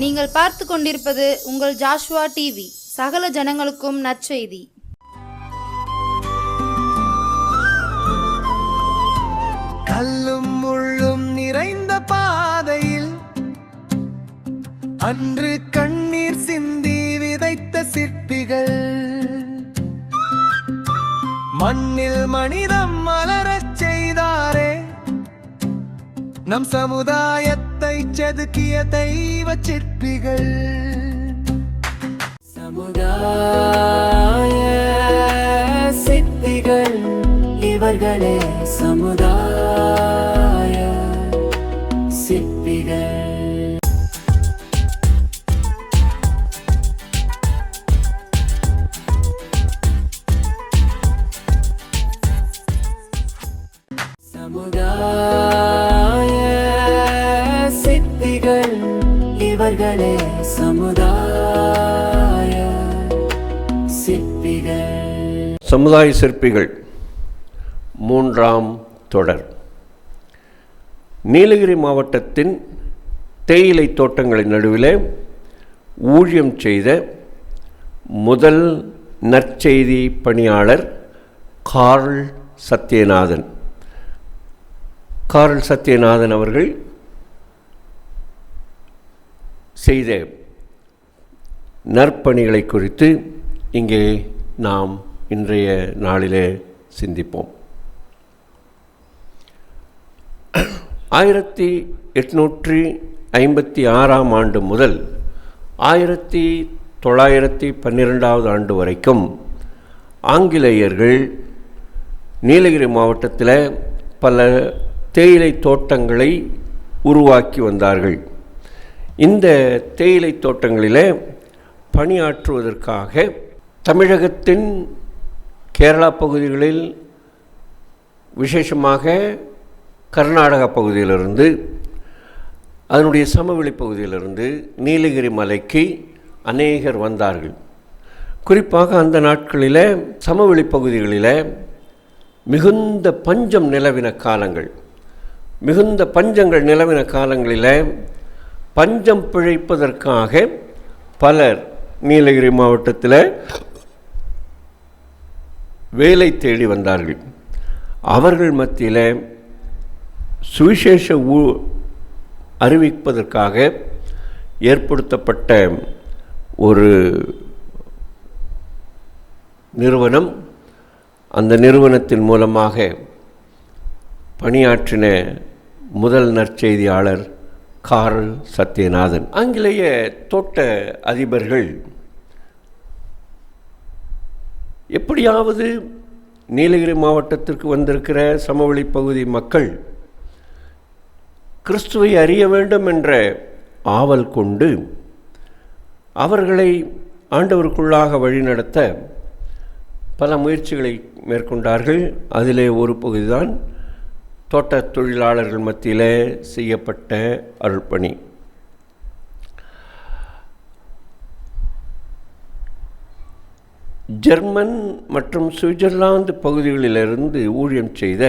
நீங்கள் பார்த்து கொண்டிருப்பது உங்கள் ஜாஷுவா டிவி. சகல ஜனங்களுக்கும் நற்செய்தி. கல்லும் முள்ளும் நிறைந்த பாதையில் அன்று கண்ணீர் சிந்தி விதைத்த சிற்பிகள் மண்ணில் மனிதம் மலரச் செய்தாரே. நம் சமுதாயத்தை செதுக்கிய தெய்வ சிற்பிகள். சமுதாய சிற்பிகள் இவர்களே, சமுதாய சிற்பிகள். சமுதாய சிற்பிகள் இவர்களே, சமுதாய சிற்பிகள். சமுதாய சிற்பிகள் மூன்றாம் தொடர். நீலகிரி மாவட்டத்தின் தேயிலை தோட்டங்களின் நடுவிலே ஊழியம் செய்த முதல் நற்செய்தி பணியாளர் கார்ல் சத்யநாதன். கார்ல் சத்யநாதன் அவர்கள் செய்த நற்பணிகளை குறித்து இங்கே நாம் இன்றைய நாளிலே சிந்திப்போம். 1856 ஆண்டு முதல் 1912 ஆண்டு வரைக்கும் ஆங்கிலேயர்கள் நீலகிரி மாவட்டத்தில் பல தேயிலை தோட்டங்களை உருவாக்கி வந்தார்கள். இந்த தேயிலை தோட்டங்களில் பணியாற்றுவதற்காக தமிழகத்தின் கேரளா பகுதிகளில், விசேஷமாக கர்நாடகா பகுதியிலிருந்து, அதனுடைய சமவெளி பகுதியிலிருந்து நீலகிரி மலைக்கு அநேகர் வந்தார்கள். குறிப்பாக அந்த நாட்களில் சமவெளி பகுதிகளில் மிகுந்த பஞ்சம் நிலவின காலங்கள். மிகுந்த பஞ்சங்கள் நிலவின காலங்களில் பஞ்சம் பிழைப்பதற்காக பலர் நீலகிரி மாவட்டத்தில் வேலை தேடி வந்தார்கள். அவர்கள் மத்தியில் சுவிசேஷ அறிவிப்பதற்காக ஏற்படுத்தப்பட்ட ஒரு நிறுவனம். அந்த நிறுவனத்தின் மூலமாக பணியாற்றின முதல் நற்செய்தியாளர் கார்ல் சத்யநாதன். ஆங்கிலேய தோட்ட அதிபர்கள் எப்படியாவது நீலகிரி மாவட்டத்திற்கு வந்திருக்கிற சமவெளி பகுதி மக்கள் கிறிஸ்துவை அறிய வேண்டும் என்ற ஆவல் கொண்டு அவர்களை ஆண்டவருக்குள்ளாக வழிநடத்த பல முயற்சிகளை மேற்கொண்டார்கள். அதிலே ஒரு பகுதிதான் தோட்ட தொழிலாளர்கள் மத்தியில் செய்யப்பட்ட அருள்பணி. ஜெர்மன் மற்றும் சுவிட்சர்லாந்து பகுதிகளிலிருந்து ஊழியம் செய்த,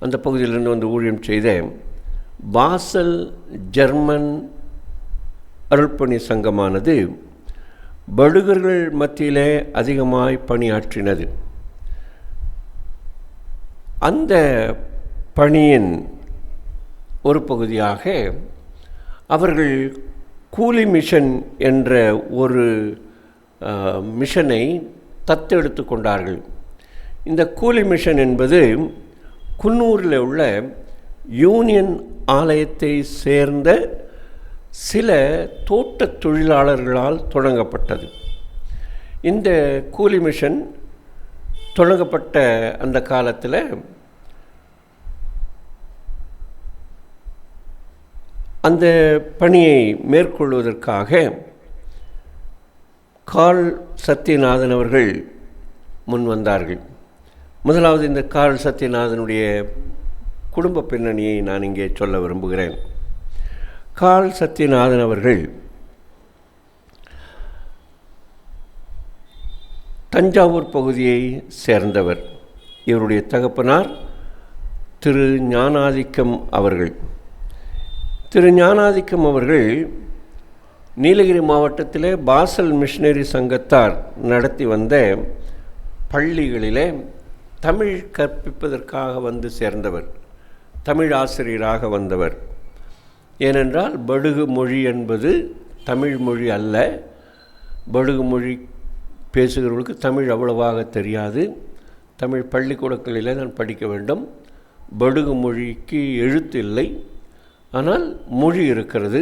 அந்த பகுதியிலிருந்து வந்து ஊழியம் செய்த பாசல் ஜெர்மன் அருள்பணி சங்கமானது படுகர்கள் மத்தியிலே அதிகமாய் பணியாற்றினது. அந்த பணியின் ஒரு பகுதியாக அவர்கள் கூலி மிஷன் என்ற ஒரு மிஷனை தத்தெடுத்து கொண்டார்கள். இந்த கூலி மிஷன் என்பது குன்னூரில் உள்ள யூனியன் ஆலயத்தை சேர்ந்த சில தோட்ட தொழிலாளர்களால் தொடங்கப்பட்டது. இந்த கூலி மிஷன் தொடங்கப்பட்ட அந்த காலத்தில் அந்த பணியை மேற்கொள்வதற்காக கார்ல் சத்யநாதன் அவர்கள் முன் வந்தார்கள். முதலாவது இந்த கார்ல் சத்யநாதனுடைய குடும்ப பின்னணியை நான் இங்கே சொல்ல விரும்புகிறேன். கார்ல் சத்யநாதன் அவர்கள் தஞ்சாவூர் பகுதியை சேர்ந்தவர். இவருடைய தகப்பனார் திரு ஞானாதிக்கம் அவர்கள். திரு ஞானாதிக்கம் அவர்கள் நீலகிரி மாவட்டத்திலே பாசல் மிஷனரி சங்கத்தார் நடத்தி வந்த பள்ளிகளிலே தமிழ் கற்பிப்பதற்காக வந்து சேர்ந்தவர், தமிழ் ஆசிரியராக வந்தவர். ஏனென்றால் படுகு மொழி என்பது தமிழ் மொழி அல்ல. படுகு மொழி பேசுகிறவர்களுக்கு தமிழ் அவ்வளவாக தெரியாது. தமிழ் பள்ளிக்கூடங்களிலே நான் படிக்க வேண்டும். படுகு மொழிக்கு எழுத்து இல்லை, ஆனால் மொழி இருக்கிறது.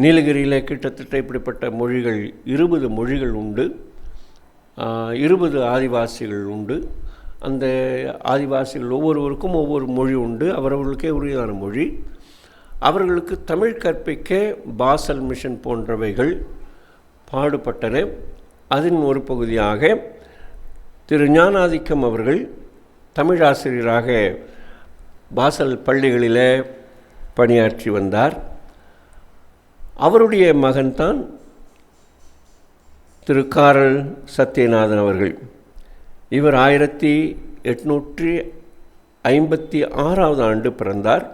நீலகிரியில் கிட்டத்தட்ட இப்படிப்பட்ட மொழிகள் 20 மொழிகள் உண்டு. 20 ஆதிவாசிகள் உண்டு. அந்த ஆதிவாசிகள் ஒவ்வொருவருக்கும் ஒவ்வொரு மொழி உண்டு, அவரவர்களுக்கே உரியதான மொழி. அவர்களுக்கு தமிழ் கற்பிக்க பாசல் மிஷன் போன்றவைகள் பாடுபட்டன. அதன் ஒரு பகுதியாக திரு ஞானாதிக்கம் அவர்கள் தமிழ் ஆசிரியராக பாசல் பள்ளிகளில் பணியாற்றி வந்தார். அவருடைய மகன்தான் திரு காரல் சத்யநாதன் அவர்கள். இவர் 1856 ஆண்டு பிறந்தார்.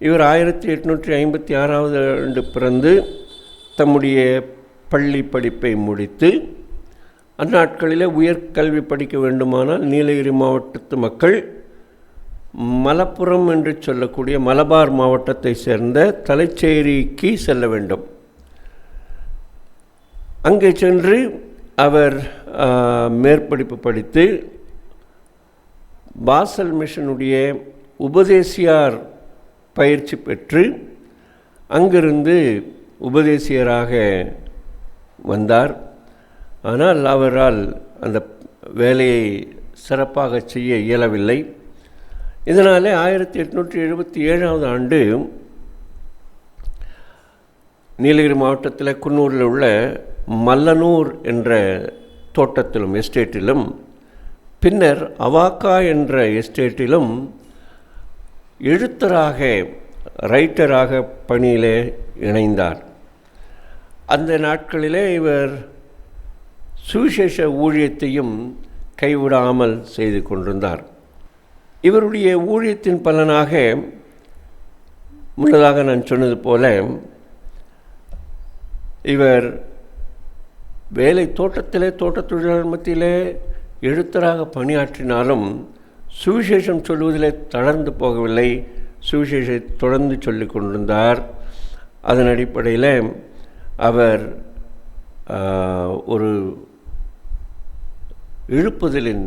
இவர் 1856 ஆண்டு பிறந்து தம்முடைய பள்ளி படிப்பை முடித்து அந்நாட்களில் உயர்கல்வி படிக்க வேண்டுமானால் நீலகிரி மாவட்டத்து மக்கள் மலப்புரம் என்று சொல்லக்கூடிய மலபார் மாவட்டத்தை சேர்ந்த தலைச்சேரிக்கு செல்ல வேண்டும். அங்கே சென்று அவர் மேற்படிப்பு படித்து பாசல் மிஷனுடைய உபதேசியார் பயிற்சி பெற்று அங்கிருந்து உபதேசியராக வந்தார். ஆனால் அவரால் அந்த வேலையை சிறப்பாக செய்ய இயலவில்லை. இதனாலே 1877 ஆண்டு நீலகிரி மாவட்டத்தில் குன்னூரில் உள்ள மல்லனூர் என்ற தோட்டத்திலும் எஸ்டேட்டிலும், பின்னர் அவாக்கா என்ற எஸ்டேட்டிலும் எழுத்தராக ரைட்டராக பணியிலே இணைந்தார். அந்த நாட்களிலே இவர் சுவிசேஷ ஊழியத்தையும் கைவிடாமல் செய்து கொண்டிருந்தார். இவருடைய ஊழியத்தின் பலனாக முன்னதாக நான் சொன்னது போல இவர் வேலை தோட்டத்திலே தோட்டத் தொழிலாளர் மத்தியிலே எழுத்தராக பணியாற்றினாலும் சுவிசேஷம் சொல்வதிலே தளர்ந்து போகவில்லை. சுவிசேஷத்தை தொடர்ந்து சொல்லிக் கொண்டிருந்தார். அதன் அடிப்படையில் அவர் ஒரு எழுப்புதலின்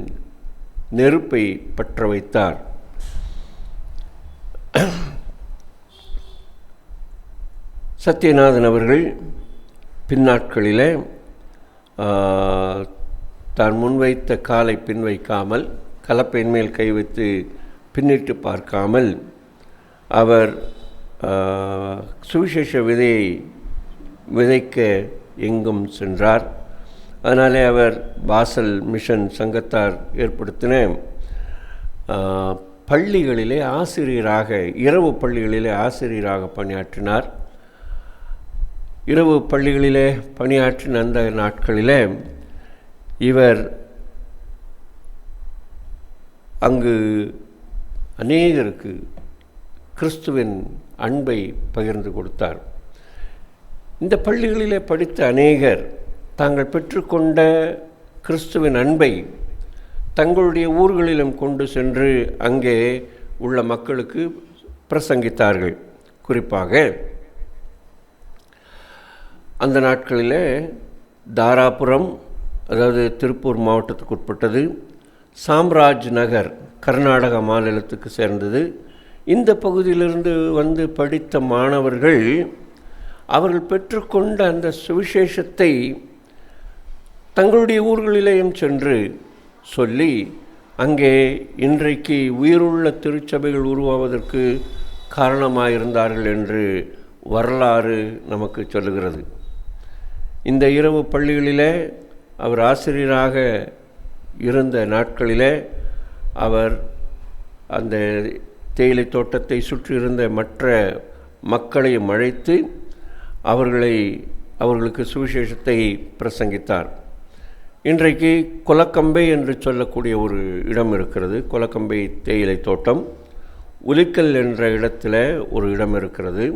நெருப்பை பற்ற வைத்தார். சத்யநாதன் அவர்கள் பின்னாட்களில் தான் முன்வைத்த காலை பின்வைக்காமல், கலப்பையின் மேல் கை வைத்து பின்னிட்டு பார்க்காமல் அவர் சுவிசேஷ விதையை விதைக்க எங்கும் சென்றார். அதனாலே அவர் பாசல் மிஷன் சங்கத்தார் ஏற்படுத்தின பள்ளிகளிலே ஆசிரியராக, இரவு பள்ளிகளிலே ஆசிரியராக பணியாற்றினார். இரவு பள்ளிகளிலே பணியாற்றின அந்த நாட்களிலே இவர் அங்கு அநேகருக்கு கிறிஸ்துவின் அன்பை பகிர்ந்து கொடுத்தார். இந்த பள்ளிகளிலே படித்த அநேகர் தாங்கள் பெற்றுக்கொண்ட கிறிஸ்துவின் அன்பை தங்களுடைய ஊர்களிலும் கொண்டு சென்று அங்கே உள்ள மக்களுக்கு பிரசங்கித்தார்கள். குறிப்பாக அந்த நாட்களில் தாராபுரம், அதாவது திருப்பூர் மாவட்டத்துக்கு உட்பட்டது, சாம்ராஜ் நகர் கர்நாடக மாநிலத்துக்கு சேர்ந்தது. இந்த பகுதியிலிருந்து வந்து படித்த மாணவர்கள் அவர்கள் பெற்றுக்கொண்ட அந்த சுவிசேஷத்தை தங்களுடைய ஊர்களிலேயும் சென்று சொல்லி அங்கே இன்றைக்கு உயிருள்ள திருச்சபைகள் உருவாவதற்கு காரணமாயிருந்தார்கள் என்று வரலாறு நமக்கு சொல்லுகிறது. இந்த இரவு பள்ளிகளிலே அவர் ஆசிரியராக இருந்த நாட்களிலே அவர் அந்த தேயிலை தோட்டத்தை சுற்றியிருந்த மற்ற மக்களையும் அழைத்து அவர்களுக்கு சுவிசேஷத்தை பிரசங்கித்தார். இன்றைக்கு கொலக்கம்பை என்று சொல்லக்கூடிய ஒரு இடம் இருக்கிறது. கொலக்கம்பை தேயிலை தோட்டம். உலிக்கல் என்ற இடத்துல ஒரு இடம் இருக்கிறது.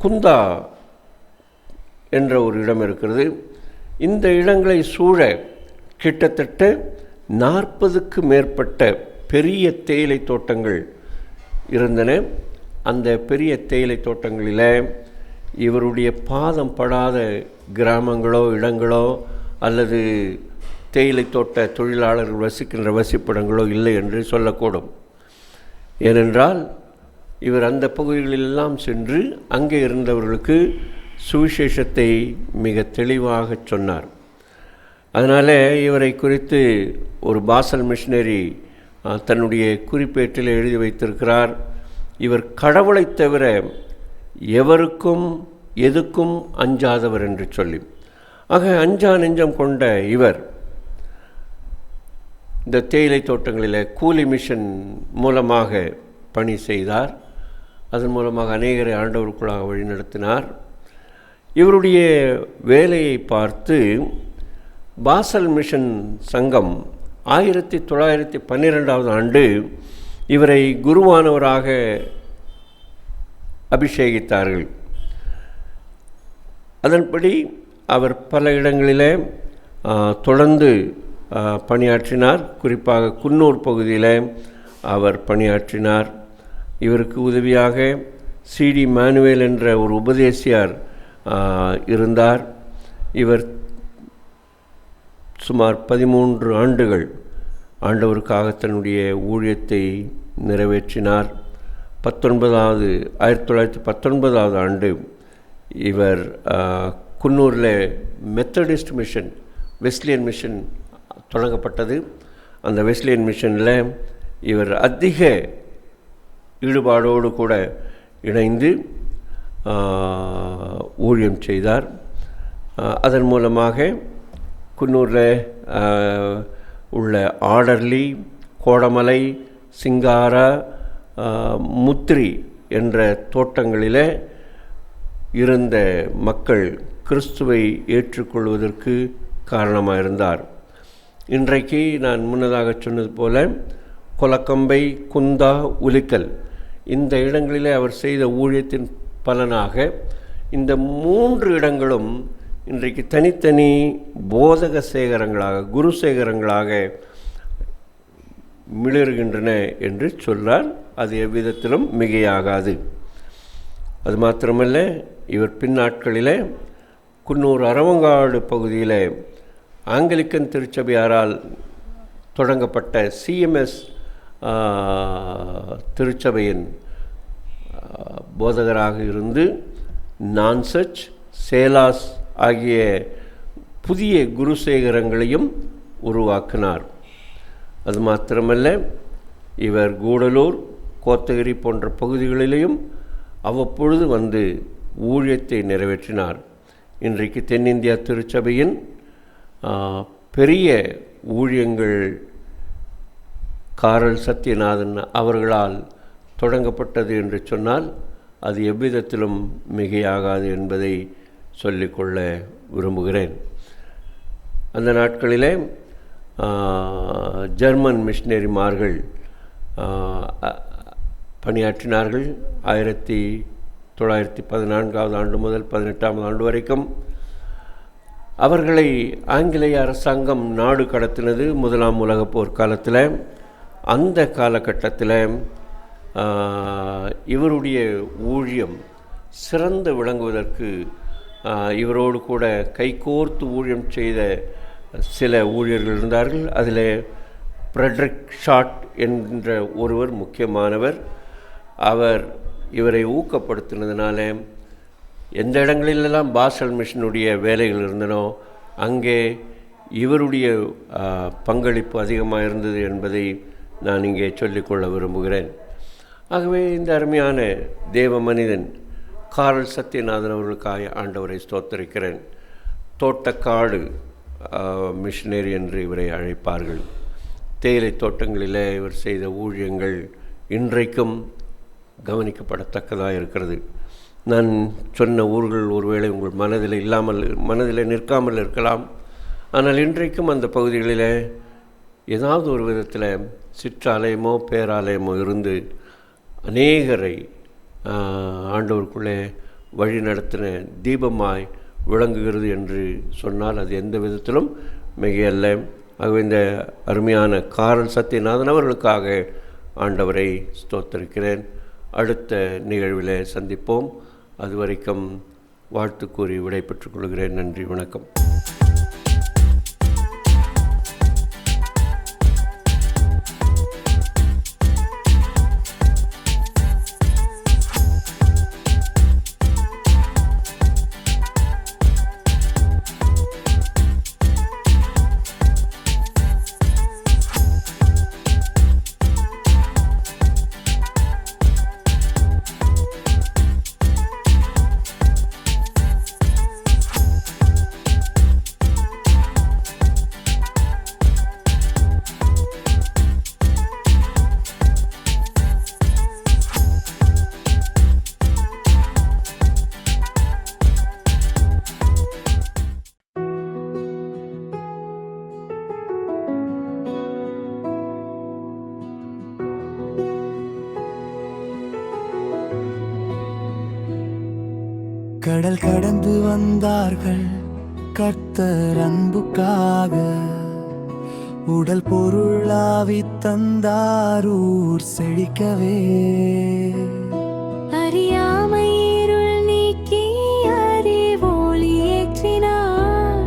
குந்தா என்ற ஒரு இடம் இருக்கிறது. இந்த இடங்களை சூழ கிட்டத்தட்ட 40க்கு மேற்பட்ட பெரிய தேயிலை தோட்டங்கள் இருந்தன. அந்த பெரிய தேயிலை தோட்டங்களில் இவருடைய பாதம் படாத கிராமங்களோ இடங்களோ அல்லது தேயிலை தோட்ட தொழிலாளர்கள் வசிக்கின்ற வசிப்பிடங்களோ இல்லை என்று சொல்லக்கூடும். ஏனென்றால் இவர் அந்த பகுதிகளெல்லாம் சென்று அங்கே இருந்தவர்களுக்கு சுவிசேஷத்தை மிக தெளிவாக சொன்னார். அதனால் இவரை குறித்து ஒரு பாசல் மிஷினரி தன்னுடைய குறிப்பேட்டில் எழுதி வைத்திருக்கிறார், இவர் கடவுளைத் தவிர எவருக்கும் எதுக்கும் அஞ்சாதவர் என்று சொல்லி. ஆக அஞ்சா நெஞ்சம் கொண்ட இவர் இந்த தேயிலை தோட்டங்களில் கூலி மிஷன் மூலமாக பணி செய்தார். அதன் மூலமாக அநேகரை ஆண்டவருக்குள்ளாக வழிநடத்தினார். இவருடைய வேலையை பார்த்து பாசல் மிஷன் சங்கம் 1912 ஆண்டு இவரை குருவானவராக அபிஷேகித்தார்கள். அதன்படி அவர் பல இடங்களில் தொடர்ந்து பணியாற்றினார். குறிப்பாக குன்னூர் பகுதியில் அவர் பணியாற்றினார். இவருக்கு உதவியாக சிடி மேனுவேல் என்ற ஒரு உபதேசியார் இருந்தார். இவர் சுமார் 13 ஆண்டுகள் ஆண்டவருக்காக தன்னுடைய ஊழியத்தை நிறைவேற்றினார். 1919 ஆண்டு இவர் குன்னூரில் மெத்தடிஸ்ட் மிஷன், வெஸ்லியன் மிஷன் தொடங்கப்பட்டது. அந்த வெஸ்லியன் மிஷனில் இவர் அதிக ஈடுபாடோடு கூட இணைந்து ஊழியம் செய்தார். அதன் மூலமாக குன்னூரில் உள்ள ஆடர்லி, கோடமலை, சிங்காரா, முத்திரி என்ற தோட்டங்களில் இருந்த மக்கள் கிறிஸ்துவை ஏற்றுக்கொள்வதற்கு காரணமாக இருந்தார். இன்றைக்கு நான் முன்னதாக சொன்னது போல கொலக்கம்பை, குந்தா, உலிக்கல் இந்த இடங்களிலே அவர் செய்த ஊழியத்தின் பலனாக இந்த 3 இடங்களும் இன்றைக்கு தனித்தனி போதக சேகரங்களாக, குரு சேகரங்களாக மிளறுகின்றன என்று சொல்றார். அது எவ்விதத்திலும் மிகையாகாது. அது மாத்திரமல்ல, இவர் பின்னாட்களில் குன்னூர் அரவங்காடு பகுதியில் ஆங்கிலிக்கன் திருச்சபையாரால் தொடங்கப்பட்ட சிஎம்எஸ் திருச்சபையின் போதகராக இருந்து நான்சச், சேலாஸ் ஆகிய புதிய குருசேகரங்களையும் உருவாக்கினார். அது மாத்திரமல்ல, இவர் கூடலூர், கோத்தகிரி போன்ற பகுதிகளிலேயும் அவ்வப்பொழுது வந்து ஊழியத்தை நிறைவேற்றினார். இன்றைக்கு தென்னிந்தியா திருச்சபையின் பெரிய ஊழியங்கள் காரல் சத்யநாதன் அவர்களால் தொடங்கப்பட்டது என்று சொன்னால் அது எவ்விதத்திலும் மிகையாகாது என்பதை சொல்லிக்கொள்ள விரும்புகிறேன். அந்த நாட்களிலே ஜெர்மன் மிஷினரிமார்கள் பணியாற்றினார்கள். 1914 ஆண்டு முதல் 18ஆம் ஆண்டு வரைக்கும் அவர்களை ஆங்கிலேய அரசாங்கம் நாடு கடத்தினது 1ஆம் உலகப் போர் காலத்தில். அந்த காலகட்டத்தில் இவருடைய ஊழியம் சிறந்து விளங்குவதற்கு இவரோடு கூட கைகோர்த்து ஊழியம் செய்த சில ஊழியர்கள் இருந்தார்கள். அதில் ஃப்ரெட்ரிக் ஷாட் என்ற ஒருவர் முக்கியமானவர். அவர் இவரை ஊக்கப்படுத்தினதுனால எந்த இடங்களிலெல்லாம் பாசல் மிஷனுடைய வேலைகள் இருந்தனோ அங்கே இவருடைய பங்களிப்பு அதிகமாக இருந்தது என்பதை நான் இங்கே சொல்லிக்கொள்ள விரும்புகிறேன். ஆகவே இந்த அருமையான தேவ மனிதன் காரல் சத்யநாதன் அவர்களுக்காக ஆண்டவரை ஸ்தோத்தரிக்கிறேன். தோட்டக்காடு மிஷினரி என்று இவரை அழைப்பார்கள். தேயிலை தோட்டங்களில் இவர் செய்த ஊழியங்கள் இன்றைக்கும் கவனிக்கப்படத்தக்கதாக இருக்கிறது. நான் சொன்ன ஊர்கள் ஒருவேளை உங்கள் மனதில் நிற்காமல் இருக்கலாம். ஆனால் இன்றைக்கும் அந்த பகுதிகளில் ஏதாவது ஒரு விதத்தில் சிற்றாலயமோ பேராலயமோ இருந்து அநேகரை ஆண்டவருக்குள்ளே வழி நடத்தின தீபமாய் விளங்குகிறது என்று சொன்னால் அது எந்த விதத்திலும் மிகையல்ல. ஆகவே இந்த அருமையான காரல் சத்யநாதன் அவர்களுக்காக ஆண்டவரை ஸ்தோத்தரிக்கிறேன். அடுத்த நிகழ்வில் சந்திப்போம். அதுவரைக்கும் வாழ்த்து கூறி விடை பெற்றுக் கொள்கிறேன். நன்றி, வணக்கம். கடல் கடந்து வந்தார்கள் கர்த்தர் அன்புக்காக, உடல் பொருளாவி தந்தாரூர் செழிக்கவே. அறியாமை இருள் நீக்கி அறிவோலி ஏற்றினார்,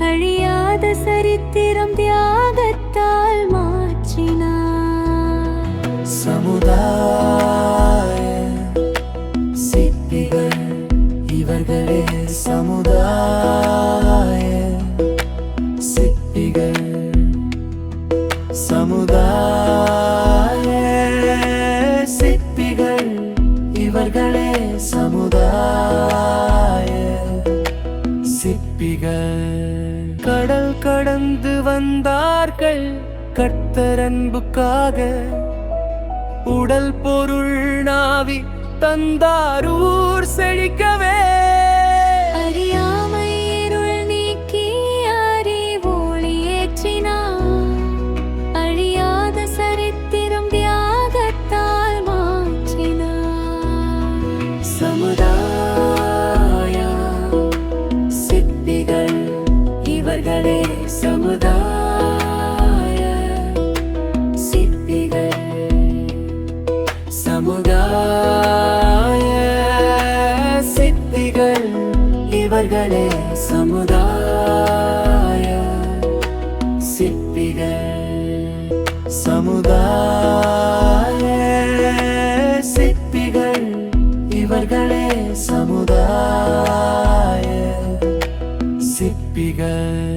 அழியாத சரித்திரம் தியாகத்தால் மாற்றினார். சமுதாய சிற்பிகள் இவர்களே, சமுதாய சிற்பிகள், சமுதாய சிற்பிகள் இவர்களே, சமுதாய சிற்பிகள். கடல் கடந்து வந்தார்கள் கர்த்தர் அன்புக்காக, உடல் பொருள் நாவி தந்தாரூர் செழிக்கவே. அறியாமை இருள் நீக்கி அறிவோலி ஏற்றினார், அழியாத சரித்திரம் தியாகத்தால் மாற்றினார். சமுதாய சிற்பிகள் இவர்களே, சமுதாய சிற்பிகள், சமுதாய சிற்பிகள் இவர்களே, சமுதாய சிற்பிகள், சமுதாய சிற்பிகள் இவர்களே, சமுதாய சிற்பிகள்.